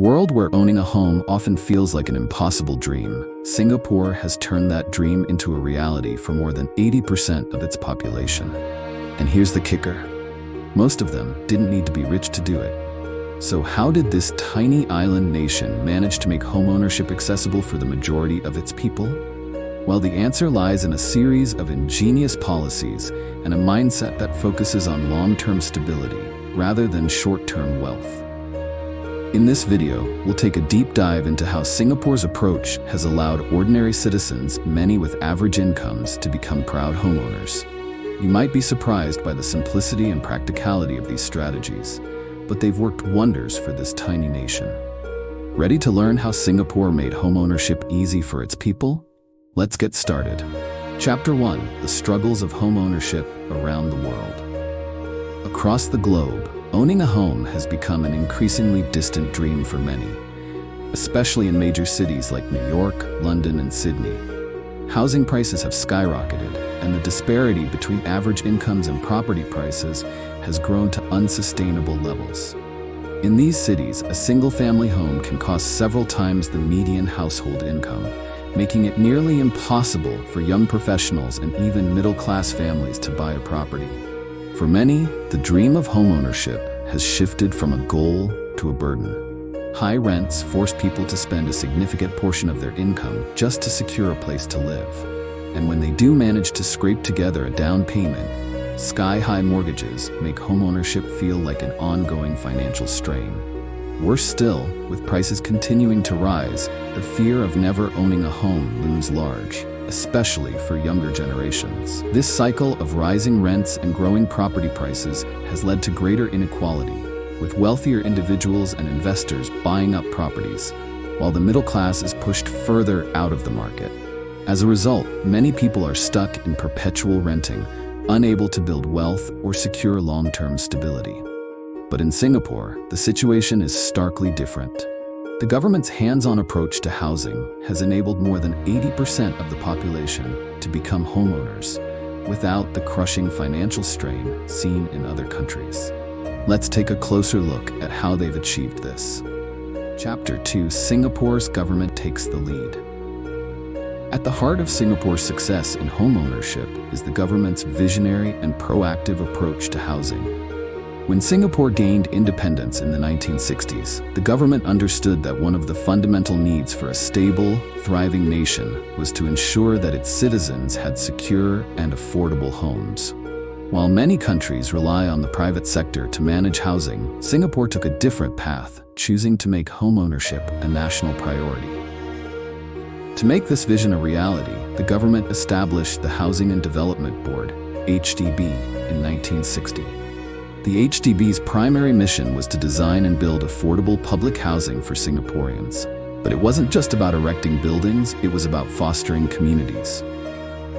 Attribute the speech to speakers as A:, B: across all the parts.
A: world where owning a home often feels like an impossible dream, Singapore has turned that dream into a reality for more than 80% of its population. And here's the kicker. Most of them didn't need to be rich to do it. So how did this tiny island nation manage to make homeownership accessible for the majority of its people? Well, the answer lies in a series of ingenious policies and a mindset that focuses on long-term stability rather than short-term wealth. In this video, we'll take a deep dive into how Singapore's approach has allowed ordinary citizens, many with average incomes, to become proud homeowners. You might be surprised by the simplicity and practicality of these strategies, but they've worked wonders for this tiny nation. Ready to learn how Singapore made homeownership easy for its people? Let's get started. Chapter 1: The Struggles of Homeownership Around the World. Across the globe, owning a home has become an increasingly distant dream for many, especially in major cities like New York, London, and Sydney. Housing prices have skyrocketed, and the disparity between average incomes and property prices has grown to unsustainable levels. In these cities, a single-family home can cost several times the median household income, making it nearly impossible for young professionals and even middle-class families to buy a property. For many, the dream of homeownership has shifted from a goal to a burden. High rents force people to spend a significant portion of their income just to secure a place to live. And when they do manage to scrape together a down payment, sky-high mortgages make homeownership feel like an ongoing financial strain. Worse still, with prices continuing to rise, the fear of never owning a home looms large, especially for younger generations. This cycle of rising rents and growing property prices has led to greater inequality, with wealthier individuals and investors buying up properties, while the middle class is pushed further out of the market. As a result, many people are stuck in perpetual renting, unable to build wealth or secure long-term stability. But in Singapore, the situation is starkly different. The government's hands-on approach to housing has enabled more than 80% of the population to become homeowners without the crushing financial strain seen in other countries. Let's take a closer look at how they've achieved this. Chapter 2: Singapore's government takes the lead. At the heart of Singapore's success in homeownership is the government's visionary and proactive approach to housing. When Singapore gained independence in the 1960s, the government understood that one of the fundamental needs for a stable, thriving nation was to ensure that its citizens had secure and affordable homes. While many countries rely on the private sector to manage housing, Singapore took a different path, choosing to make homeownership a national priority. To make this vision a reality, the government established the Housing and Development Board, HDB, in 1960. The HDB's primary mission was to design and build affordable public housing for Singaporeans. But it wasn't just about erecting buildings, it was about fostering communities.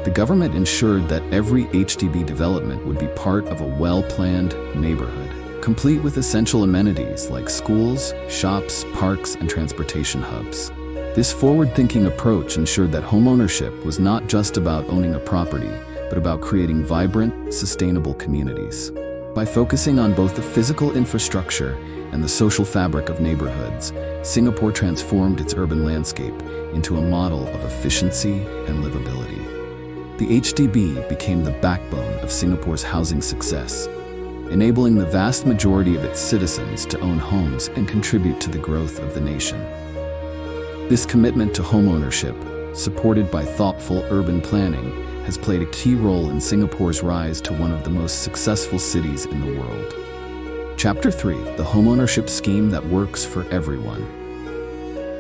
A: The government ensured that every HDB development would be part of a well-planned neighborhood, complete with essential amenities like schools, shops, parks, and transportation hubs. This forward-thinking approach ensured that homeownership was not just about owning a property, but about creating vibrant, sustainable communities. By focusing on both the physical infrastructure and the social fabric of neighborhoods, Singapore transformed its urban landscape into a model of efficiency and livability. The HDB became the backbone of Singapore's housing success, enabling the vast majority of its citizens to own homes and contribute to the growth of the nation. This commitment to homeownership, supported by thoughtful urban planning, has played a key role in Singapore's rise to one of the most successful cities in the world. Chapter 3: The Homeownership Scheme That Works for Everyone.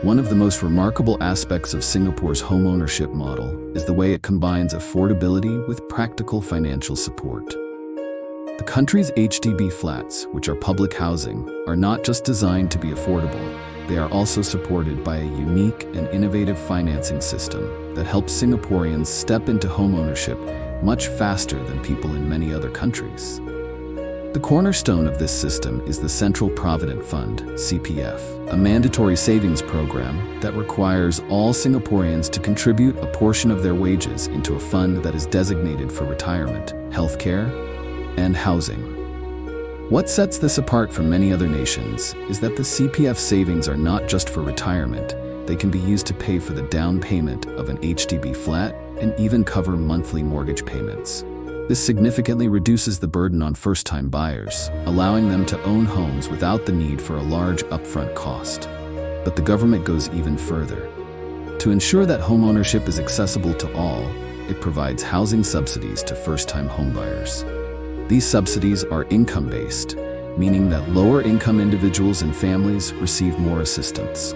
A: One of the most remarkable aspects of Singapore's homeownership model is the way it combines affordability with practical financial support. The country's HDB flats, which are public housing, are not just designed to be affordable, they are also supported by a unique and innovative financing system that helps Singaporeans step into homeownership much faster than people in many other countries. The cornerstone of this system is the Central Provident Fund, CPF, a mandatory savings program that requires all Singaporeans to contribute a portion of their wages into a fund that is designated for retirement, healthcare, and housing. What sets this apart from many other nations is that the CPF savings are not just for retirement. They can be used to pay for the down payment of an HDB flat and even cover monthly mortgage payments. This significantly reduces the burden on first-time buyers, allowing them to own homes without the need for a large upfront cost. But the government goes even further. To ensure that homeownership is accessible to all, it provides housing subsidies to first-time homebuyers. These subsidies are income-based, meaning that lower-income individuals and families receive more assistance.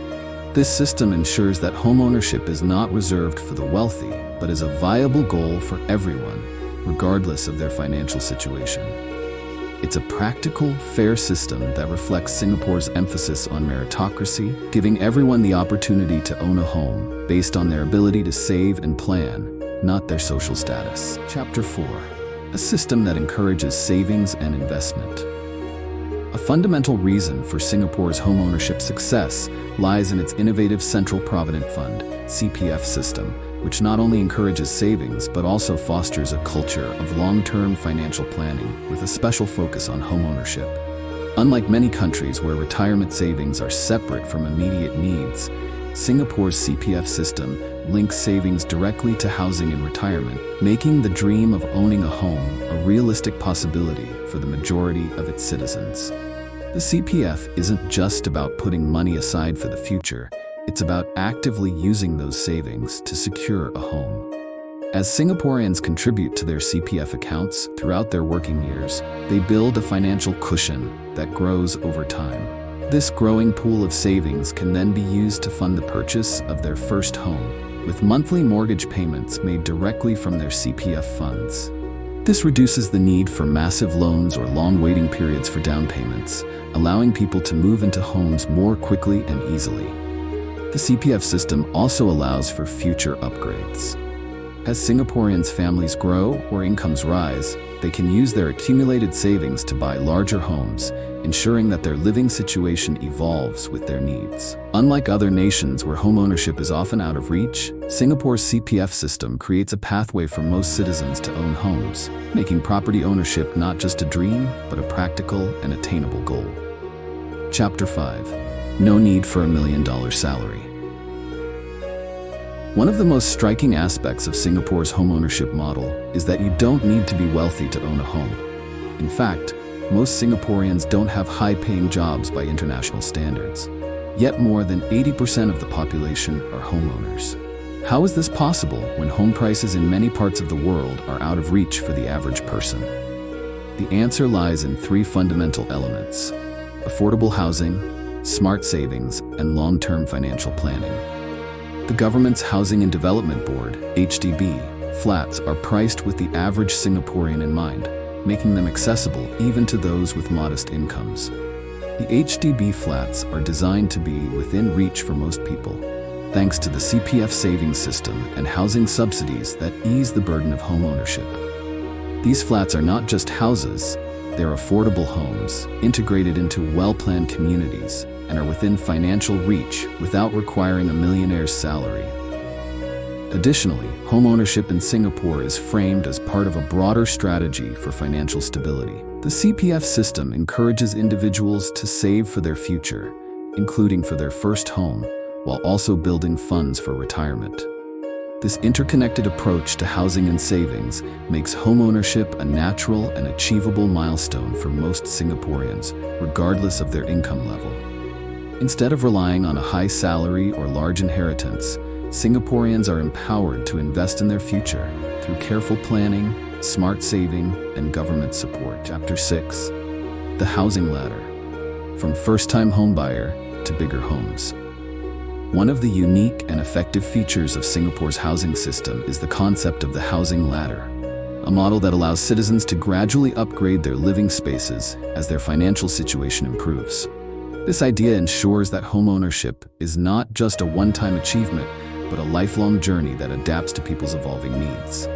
A: This system ensures that homeownership is not reserved for the wealthy, but is a viable goal for everyone, regardless of their financial situation. It's a practical, fair system that reflects Singapore's emphasis on meritocracy, giving everyone the opportunity to own a home based on their ability to save and plan, not their social status. Chapter 4. A system that encourages savings and investment. A fundamental reason for Singapore's homeownership success lies in its innovative Central Provident Fund (CPF) system, which not only encourages savings but also fosters a culture of long-term financial planning with a special focus on homeownership. Unlike many countries where retirement savings are separate from immediate needs, Singapore's CPF system links savings directly to housing and retirement, making the dream of owning a home a realistic possibility for the majority of its citizens. The CPF isn't just about putting money aside for the future, it's about actively using those savings to secure a home. As Singaporeans contribute to their CPF accounts throughout their working years, they build a financial cushion that grows over time. This growing pool of savings can then be used to fund the purchase of their first home, with monthly mortgage payments made directly from their CPF funds. This reduces the need for massive loans or long waiting periods for down payments, allowing people to move into homes more quickly and easily. The CPF system also allows for future upgrades. As Singaporeans' families grow or incomes rise, they can use their accumulated savings to buy larger homes, ensuring that their living situation evolves with their needs. Unlike other nations where homeownership is often out of reach, Singapore's CPF system creates a pathway for most citizens to own homes, making property ownership not just a dream, but a practical and attainable goal. Chapter 5. No need for $1 million salary. One of the most striking aspects of Singapore's homeownership model is that you don't need to be wealthy to own a home. In fact, most Singaporeans don't have high-paying jobs by international standards. Yet more than 80% of the population are homeowners. How is this possible when home prices in many parts of the world are out of reach for the average person? The answer lies in three fundamental elements: affordable housing, smart savings, and long-term financial planning. The government's Housing and Development Board, HDB, flats are priced with the average Singaporean in mind, making them accessible even to those with modest incomes. The HDB flats are designed to be within reach for most people, thanks to the CPF savings system and housing subsidies that ease the burden of homeownership. These flats are not just houses, they're affordable homes, integrated into well-planned communities, and are within financial reach without requiring a millionaire's salary. Additionally, homeownership in Singapore is framed as part of a broader strategy for financial stability. The CPF system encourages individuals to save for their future, including for their first home, while also building funds for retirement. This interconnected approach to housing and savings makes homeownership a natural and achievable milestone for most Singaporeans, regardless of their income level. Instead of relying on a high salary or large inheritance, Singaporeans are empowered to invest in their future through careful planning, smart saving, and government support. Chapter 6. The Housing Ladder. From first-time homebuyer to bigger homes. One of the unique and effective features of Singapore's housing system is the concept of the housing ladder, a model that allows citizens to gradually upgrade their living spaces as their financial situation improves. This idea ensures that homeownership is not just a one-time achievement, but a lifelong journey that adapts to people's evolving needs.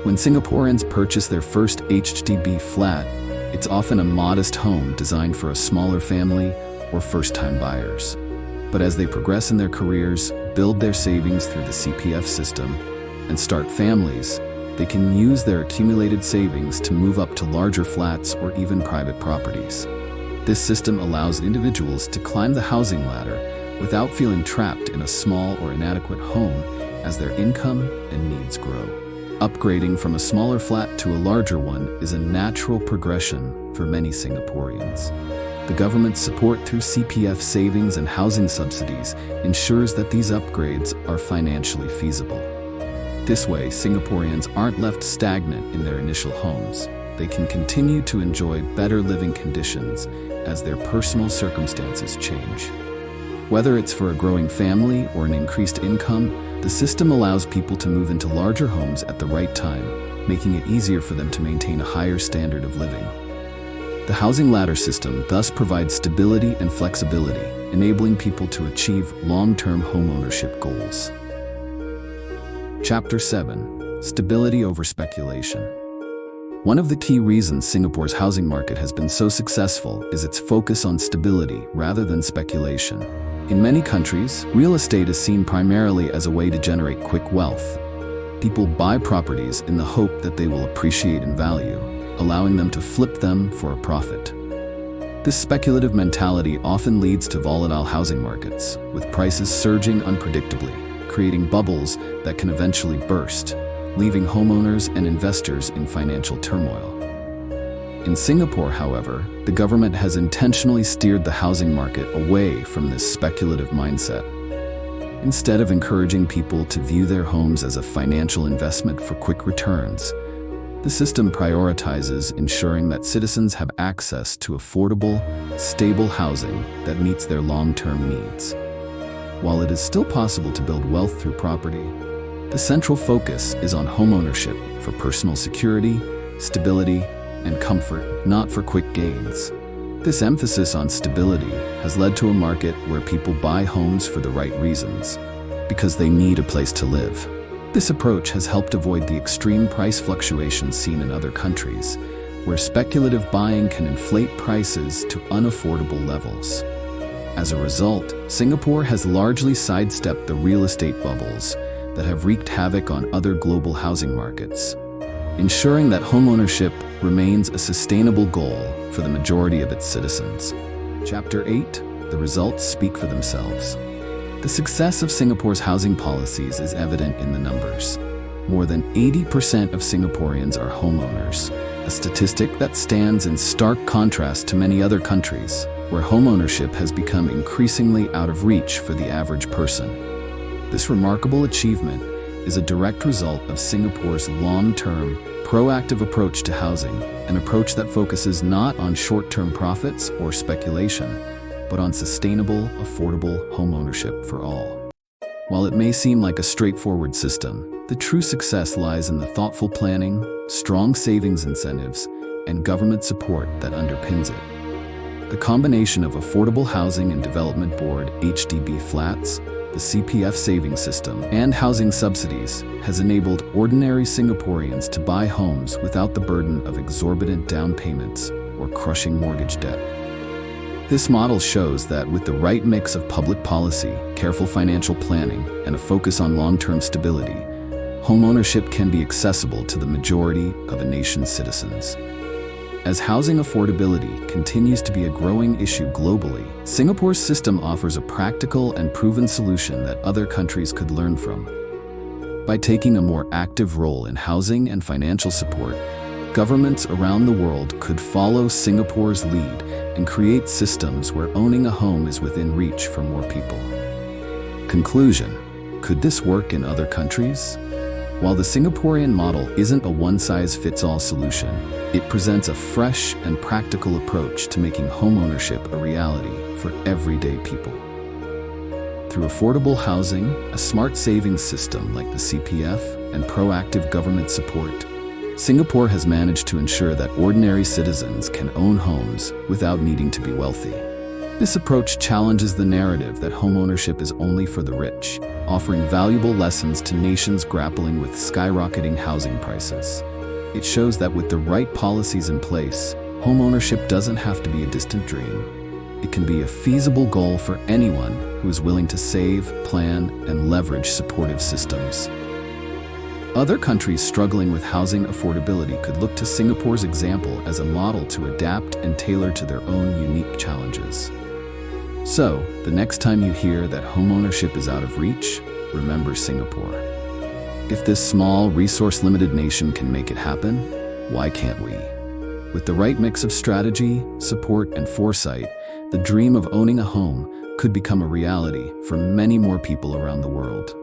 A: When Singaporeans purchase their first HDB flat, it's often a modest home designed for a smaller family or first-time buyers. But as they progress in their careers, build their savings through the CPF system, and start families, they can use their accumulated savings to move up to larger flats or even private properties. This system allows individuals to climb the housing ladder without feeling trapped in a small or inadequate home as their income and needs grow. Upgrading from a smaller flat to a larger one is a natural progression for many Singaporeans. The government's support through CPF savings and housing subsidies ensures that these upgrades are financially feasible. This way, Singaporeans aren't left stagnant in their initial homes. They can continue to enjoy better living conditions as their personal circumstances change. Whether it's for a growing family or an increased income, the system allows people to move into larger homes at the right time, making it easier for them to maintain a higher standard of living. The housing ladder system thus provides stability and flexibility, enabling people to achieve long-term homeownership goals. Chapter 7: Stability over speculation. One of the key reasons Singapore's housing market has been so successful is its focus on stability rather than speculation. In many countries, real estate is seen primarily as a way to generate quick wealth. People buy properties in the hope that they will appreciate in value, allowing them to flip them for a profit. This speculative mentality often leads to volatile housing markets, with prices surging unpredictably, creating bubbles that can eventually burst, leaving homeowners and investors in financial turmoil. In Singapore, however, the government has intentionally steered the housing market away from this speculative mindset. Instead of encouraging people to view their homes as a financial investment for quick returns, the system prioritizes ensuring that citizens have access to affordable, stable housing that meets their long-term needs. While it is still possible to build wealth through property, the central focus is on homeownership for personal security, stability, and comfort, not for quick gains. This emphasis on stability has led to a market where people buy homes for the right reasons, because they need a place to live. This approach has helped avoid the extreme price fluctuations seen in other countries, where speculative buying can inflate prices to unaffordable levels. As a result, Singapore has largely sidestepped the real estate bubbles that have wreaked havoc on other global housing markets, ensuring that homeownership remains a sustainable goal for the majority of its citizens. Chapter 8: The results speak for themselves. The success of Singapore's housing policies is evident in the numbers. More than 80% of Singaporeans are homeowners, a statistic that stands in stark contrast to many other countries, where homeownership has become increasingly out of reach for the average person. This remarkable achievement is a direct result of Singapore's long-term, proactive approach to housing, an approach that focuses not on short-term profits or speculation, but on sustainable, affordable homeownership for all. While it may seem like a straightforward system, the true success lies in the thoughtful planning, strong savings incentives, and government support that underpins it. The combination of Affordable Housing and Development Board (HDB) flats, the CPF savings system, and housing subsidies has enabled ordinary Singaporeans to buy homes without the burden of exorbitant down payments or crushing mortgage debt. This model shows that with the right mix of public policy, careful financial planning, and a focus on long-term stability, homeownership can be accessible to the majority of a nation's citizens. As housing affordability continues to be a growing issue globally, Singapore's system offers a practical and proven solution that other countries could learn from. By taking a more active role in housing and financial support, governments around the world could follow Singapore's lead and create systems where owning a home is within reach for more people. Conclusion: could this work in other countries? While the Singaporean model isn't a one-size-fits-all solution, it presents a fresh and practical approach to making homeownership a reality for everyday people. Through affordable housing, a smart savings system like the CPF, and proactive government support, Singapore has managed to ensure that ordinary citizens can own homes without needing to be wealthy. This approach challenges the narrative that homeownership is only for the rich, offering valuable lessons to nations grappling with skyrocketing housing prices. It shows that with the right policies in place, homeownership doesn't have to be a distant dream. It can be a feasible goal for anyone who is willing to save, plan, and leverage supportive systems. Other countries struggling with housing affordability could look to Singapore's example as a model to adapt and tailor to their own unique challenges. So, the next time you hear that homeownership is out of reach, remember Singapore. If this small, resource-limited nation can make it happen, why can't we? With the right mix of strategy, support, and foresight, the dream of owning a home could become a reality for many more people around the world.